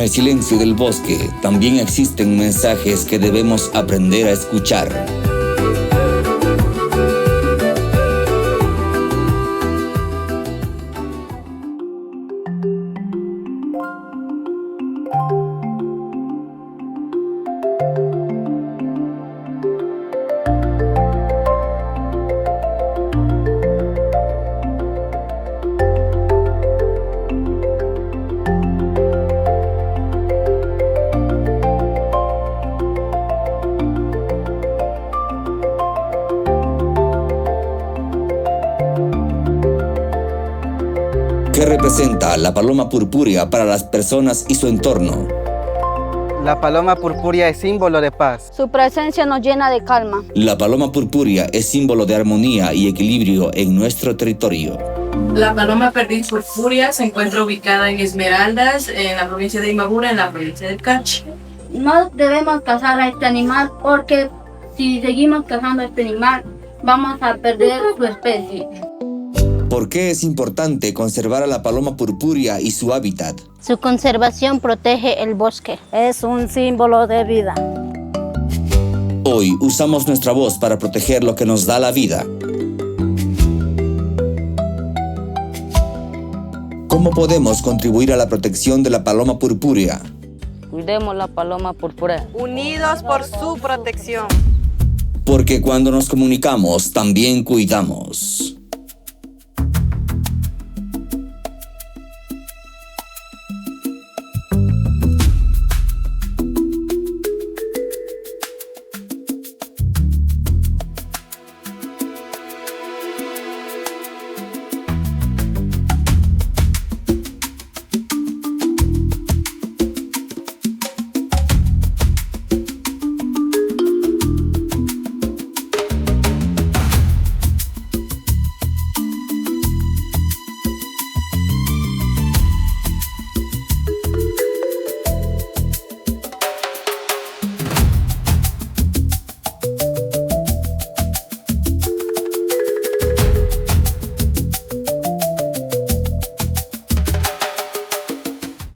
el silencio del bosque también existen mensajes que debemos aprender a escuchar. ¿Qué representa la paloma purpúrea para las personas y su entorno? La paloma purpúrea es símbolo de paz. Su presencia nos llena de calma. La paloma purpúrea es símbolo de armonía y equilibrio en nuestro territorio. La paloma perdiz purpúrea se encuentra ubicada en Esmeraldas, en la provincia de Imbabura, en la provincia del Carchi. No debemos cazar a este animal porque si seguimos cazando a este animal vamos a perder su especie. ¿Por qué es importante conservar a la paloma purpúrea y su hábitat? Su conservación protege el bosque. Es un símbolo de vida. Hoy usamos nuestra voz para proteger lo que nos da la vida. ¿Cómo podemos contribuir a la protección de la paloma purpúrea? Cuidemos la paloma purpúrea. Unidos por su protección. Porque cuando nos comunicamos, también cuidamos.